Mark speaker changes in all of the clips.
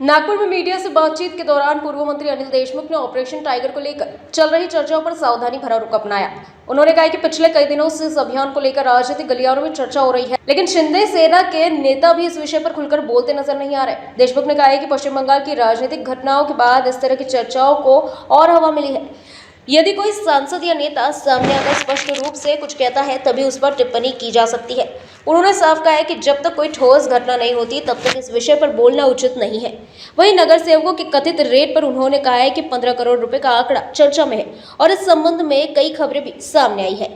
Speaker 1: नागपुर में मीडिया से बातचीत के दौरान पूर्व मंत्री अनिल देशमुख ने ऑपरेशन टाइगर को लेकर चल रही चर्चाओं पर सावधानी भरा रुख अपनाया। उन्होंने कहा कि पिछले कई दिनों से इस अभियान को लेकर राजनीतिक गलियारों में चर्चा हो रही है, लेकिन शिंदे सेना के नेता भी इस विषय पर खुलकर बोलते नजर नहीं आ रहे। देशमुख ने कहा है कि पश्चिम बंगाल की राजनीतिक घटनाओं के बाद इस तरह की चर्चाओं को और हवा मिली है। यदि कोई सांसद या नेता सामने आकर स्पष्ट रूप से कुछ कहता है तभी उस पर टिप्पणी की जा सकती है। उन्होंने साफ कहा है कि जब तक कोई ठोस घटना नहीं होती तब तक इस विषय पर बोलना उचित नहीं है। वहीं नगर सेवकों की कथित रेट पर उन्होंने कहा है कि 15 करोड़ रुपए का आंकड़ा चर्चा में है और इस संबंध में कई खबरें भी सामने आई है।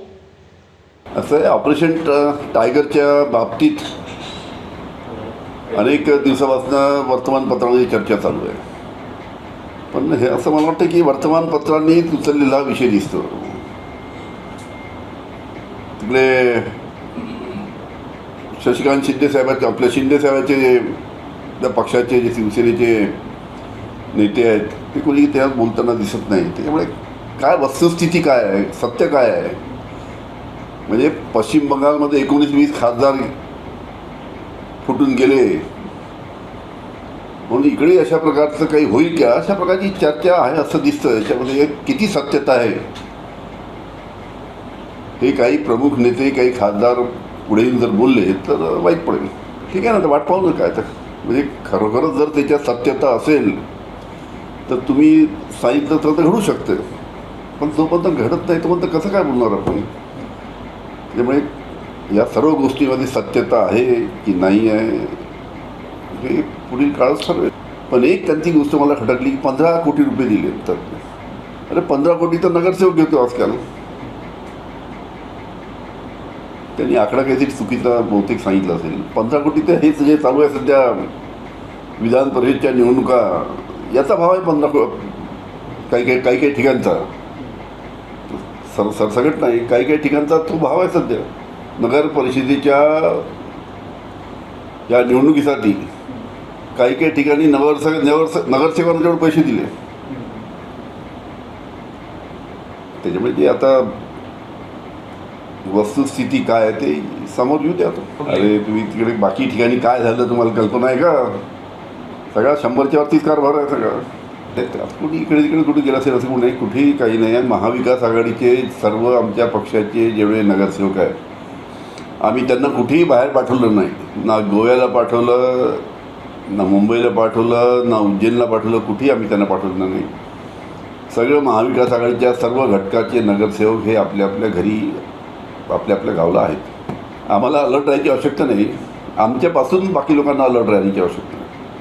Speaker 2: असं आहे, ऑपरेशन टायगरच्या बाबतीत अनेक दिवसापासून वर्तमानपत्रांमध्ये चर्चा चालू आहे, पण हे असं मला वाटतं की वर्तमानपत्रांनी उचललेला विषय दिसतो। तिकडे शशिकांत शिंदे साहेबांचे, आपल्या शिंदे साहेबांचे त्या पक्षाचे जे शिवसेनेचे नेते आहेत ते कोणी त्यात बोलताना दिसत नाही। त्यामुळे काय वस्तुस्थिती काय आहे, सत्य काय आहे, म्हणजे पश्चिम बंगालमध्ये 19-20 खासदार फुटून गेले म्हणून इकडे अशा प्रकारचं काही होईल का, अशा प्रकारची चर्चा आहे असं दिसतं। याच्यामध्ये किती सत्यता आहे हे काही प्रमुख नेते, काही खासदार पुढे येऊन जर बोलले तर वाईट पडेल। ठीक आहे ना, तर वाट पाहू नका। आता म्हणजे खरोखरच जर त्याच्यात सत्यता असेल तर तुम्ही सांगितलं तर घडू शकतं, पण जोपर्यंत घडत नाही तोपर्यंत कसं काय बोलणार आपण। त्यामुळे या सर्व गोष्टीमध्ये सत्यता आहे की नाही आहे हे पुढील काळात ठरवेल। पण एक त्यांची गोष्ट मला खटकली की 15 कोटी रुपये दिले, तर अरे 15 कोटी तर नगरसेवक घेतो आजकाल। त्यांनी आकडा काहीतरी चुकीचा बहुतेक सांगितलं असेल। 15 कोटी तर हेच जे चालू आहे सध्या विधान परिषदेच्या निवडणुका, याचा भाव आहे 15 काही ठिकाणचा, सरसकट नाही, काही ठिकाणचा तो भाव आहे सध्या। नगर परिषदेच्या या निवडणुकीसाठी काही ठिकाणी नगरसेवकांच्याकडे पैसे दिले। त्याच्यामुळे जे आता वस्तुस्थिती काय आहे ते समोर येऊ द्या। अरे तुम्ही तिकडे बाकी ठिकाणी काय झालं तुम्हाला कल्पना आहे का? सगळा 100च्या वरतीच कारभार आहे सगळा। कुठे इकडे तिकडे कुठे गेला असेल असं कुठे कुठेही काही नाही आहे। महाविकास आघाडीचे सर्व आमच्या पक्षाचे जेवढे नगरसेवक आहेत आम्ही त्यांना कुठेही बाहेर पाठवलं नाही, ना गोव्याला पाठवलं, ना मुंबईला पाठवलं, ना उज्जैनला पाठवलं, कुठेही आम्ही त्यांना पाठवलं नाही। सगळं महाविकास आघाडीच्या सर्व घटकाचे नगरसेवक हे आपल्या आपल्या घरी आपल्या गावाला आहेत। आम्हाला अलर्ट राहायची आवश्यकता नाही, आमच्यापासून बाकी लोकांना अलर्ट राहण्याची आवश्यकता।